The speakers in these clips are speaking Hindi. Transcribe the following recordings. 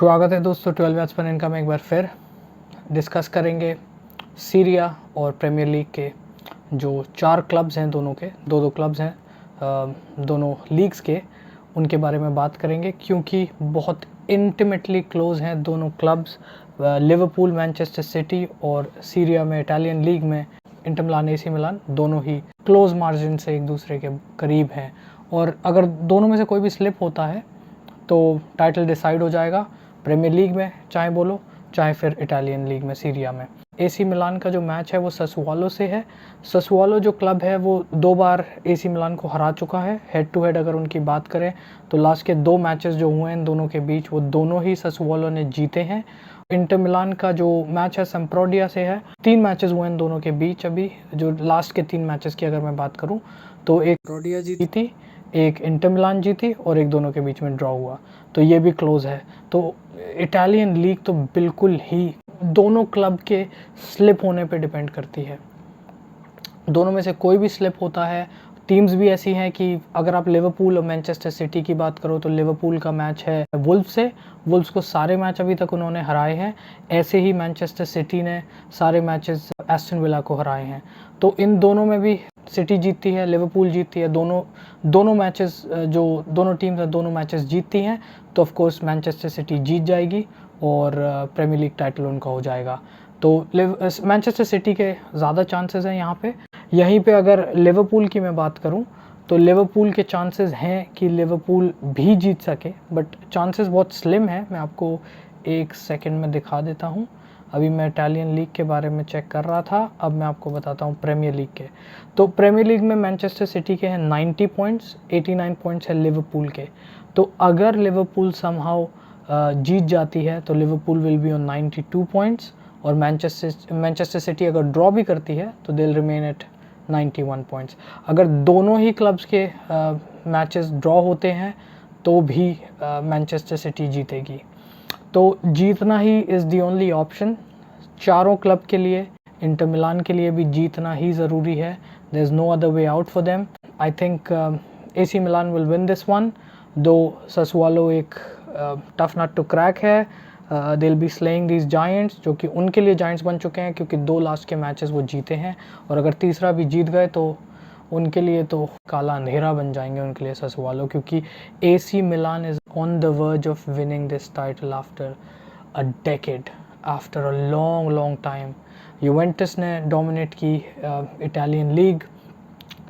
स्वागत है दोस्तों 12 मैच पर इनका में एक बार फिर डिस्कस करेंगे सीरिया और प्रीमियर लीग के जो 4 क्लब्स हैं, दोनों के दो क्लब्स हैं, दोनों लीग्स के, उनके बारे में बात करेंगे क्योंकि बहुत इंटीमेटली क्लोज हैं दोनों क्लब्स। लिवरपूल, मैनचेस्टर सिटी और सीरिया में इटालियन लीग में इंटर मिलान, एसी मिलान दोनों ही क्लोज मार्जिन से एक दूसरे के करीब हैं और अगर दोनों में से कोई भी स्लिप होता है तो टाइटल डिसाइड हो जाएगा प्रीमियर लीग में, चाहे बोलो चाहे फिर इटालियन लीग में सीरिया में। एसी मिलान का जो मैच है वो ससुआलो से है। ससुआलो जो क्लब है वो 2 बार एसी मिलान को हरा चुका है। हेड टू हेड अगर उनकी बात करें तो लास्ट के 2 मैचेस जो हुए हैं इन दोनों के बीच वो दोनों ही ससुआलो ने जीते हैं। इंटर मिलान का जो मैच है सैम्प्डोरिया से है। 3 मैचेस हुए हैं दोनों के बीच अभी, जो लास्ट के 3 मैचेस की अगर मैं बात करूं तो एक सैम्प्डोरिया जीती, एक इंटर मिलान जीती और एक दोनों के बीच में ड्रॉ हुआ, तो ये भी क्लोज है। तो इटालियन लीग तो बिल्कुल ही दोनों क्लब के स्लिप होने पे डिपेंड करती है। दोनों में से कोई भी स्लिप होता है, टीम्स भी ऐसी हैं कि अगर आप लिवरपूल और मैनचेस्टर सिटी की बात करो तो लिवरपूल का मैच है वुल्फ से, वुल्फ्स को सारे मैच अभी तक उन्होंने हराए हैं। ऐसे ही मैनचेस्टर सिटी ने सारे मैचेस एस्टन विला को हराए हैं। तो इन दोनों में भी सिटी जीतती है, लिवरपूल जीतती है, दोनों मैचेस, जो दोनों टीम्स हैं दोनों मैचेस जीतती हैं, तो ऑफ कोर्स मैनचेस्टर सिटी जीत जाएगी और प्रीमियर लीग टाइटल उनका हो जाएगा। तो मैनचेस्टर सिटी के ज़्यादा चांसेस हैं यहाँ पे। यहीं पे अगर लिवरपूल की मैं बात करूं तो लिवरपूल के चांसेस हैं कि लिवरपूल भी जीत सके, बट चांसेस बहुत स्लिम है। मैं आपको एक सेकंड में दिखा देता हूं। अभी मैं इटालियन लीग के बारे में चेक कर रहा था, अब मैं आपको बताता हूं प्रीमियर लीग के। तो प्रीमियर लीग में मैनचेस्टर सिटी के हैं 90 पॉइंट्स, 89 पॉइंट्स है लिवरपूल के। तो अगर लिवरपूल समहाउ जीत जाती है तो Liverpool will be on 92 points और मैनचेस्टर सिटी अगर ड्रॉ भी करती है तो they will remain at 91 points. अगर दोनों ही क्लब्स के मैचेस ड्रॉ होते हैं तो भी मैनचेस्टर सिटी जीतेगी। तो जीतना he is the only option चारों क्लब के लिए। इंटर मिलान के लिए भी जीतना ही ज़रूरी है, there is no other way out for them. I think AC Milan will win this one, though Sassuolo एक टफ नट टू क्रैक है। They will be slaying these giants, जो कि उनके लिए जायंट्स बन चुके हैं क्योंकि 2 लास्ट के मैचेस वो जीते हैं और अगर तीसरा भी जीत गए तो उनके लिए तो काला अंधेरा बन जाएंगे उनके लिए ससुआलो, क्योंकि AC Milan is on the verge of winning this title after a decade, after a long time. Juventus ने डोमिनेट की इटालियन लीग।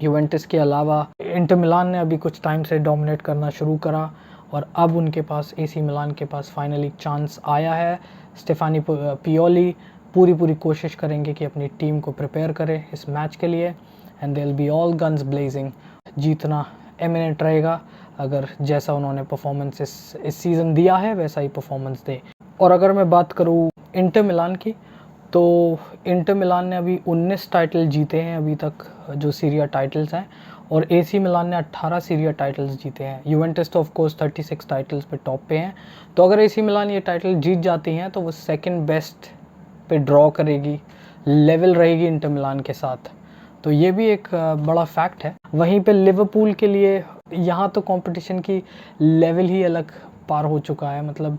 यूवेंटस के अलावा इंटर मिलान ने अभी कुछ टाइम से डोमिनेट करना शुरू करा और अब उनके पास एसी मिलान के पास फाइनली चांस आया है। स्टेफानी पियोली पूरी कोशिश करेंगे कि अपनी टीम को प्रिपेयर करें इस मैच के लिए and they will be all guns blazing. जीतना एमिनेंट रहेगा अगर जैसा उन्होंने परफॉर्मेंस इस सीज़न दिया है वैसा ही परफॉर्मेंस दे। और अगर मैं बात करूँ इंटर मिलान की तो इंटर मिलान ने अभी 19 टाइटल जीते हैं अभी तक जो सीरिया टाइटल्स हैं, और एसी मिलान ने 18 सीरिया टाइटल्स जीते हैं। यूवेंटस तो ऑफ कोर्स 36 टाइटल्स पे टॉप पे हैं। तो अगर एसी मिलान ये टाइटल जीत जाती हैं तो वो सेकंड बेस्ट पे ड्रॉ करेगी, लेवल रहेगी इंटर मिलान के साथ। तो ये भी एक बड़ा फैक्ट है। वहीं पे लिवरपूल के लिए यहाँ तो कंपटीशन की लेवल ही अलग पार हो चुका है। मतलब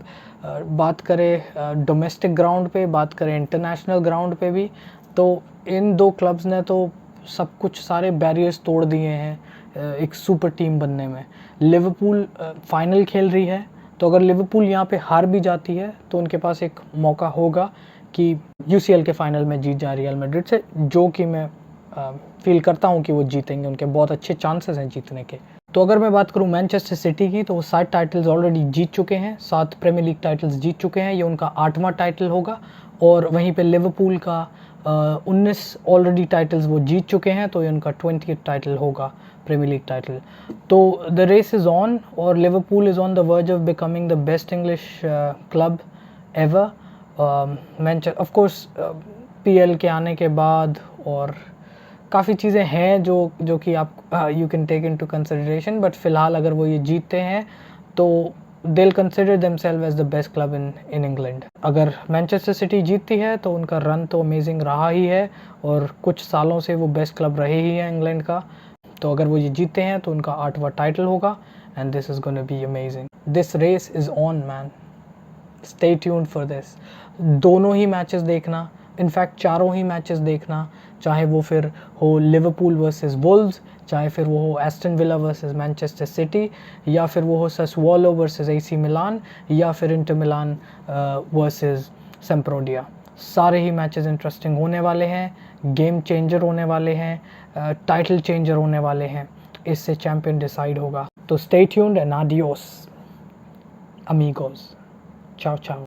बात करें डोमेस्टिक ग्राउंड पे, बात करें इंटरनेशनल ग्राउंड पे भी, तो इन 2 क्लब्स ने तो सब कुछ, सारे बैरियर्स तोड़ दिए हैं एक सुपर टीम बनने में। लिवरपूल फाइनल खेल रही है, तो अगर लिवरपूल यहाँ पे हार भी जाती है तो उनके पास एक मौका होगा कि यूसीएल के फाइनल में जीत जाए रियल मैड्रिड से, जो कि मैं फील करता हूँ कि वो जीतेंगे, उनके बहुत अच्छे चांसेस हैं जीतने के। तो अगर मैं बात करूँ मैनचेस्टर सिटी की तो वो 7 टाइटल्स ऑलरेडी जीत चुके हैं, 7 प्रीमियर लीग टाइटल्स जीत चुके हैं, ये उनका 8वां टाइटल होगा। और वहीं पे लिवरपूल का 19 ऑलरेडी टाइटल्स वो जीत चुके हैं, तो ये उनका 20th टाइटल होगा प्रीमियर लीग टाइटल। तो द रेस इज़ ऑन और Liverpool is on the verge of becoming the best English club ever. Manchester of course PL के आने के बाद और काफ़ी चीज़ें हैं जो कि आप you can take into consideration, but फिलहाल अगर वो ये जीतते हैं तो they will consider themselves as the best club in England. अगर मैनचेस्टर सिटी जीतती है तो उनका रन तो अमेजिंग रहा ही है और कुछ सालों से वो बेस्ट क्लब रहे ही हैं इंग्लैंड का। तो अगर वो ये जीतते हैं तो उनका 8वां टाइटल होगा and this is gonna be amazing. This race is on man. Stay tuned for this. दोनों ही मैचेस देखना, इनफैक्ट चारों ही मैचेस देखना, चाहे वो फिर हो लिवरपूल वर्सेस वुल्व्स, चाहे फिर वो हो Aston villa versus Manchester city, या फिर वो हो ससुओलो वर्सेस एसी मिलान, या फिर इंटर मिलान वर्सेस सेम्प्रोडिया। सारे ही मैचेस इंटरेस्टिंग होने वाले हैं, गेम चेंजर होने वाले हैं, टाइटल चेंजर होने वाले हैं। इससे चैम्पियन डिसाइड होगा। तो stay tuned and adios amigos. चाओ चाओ।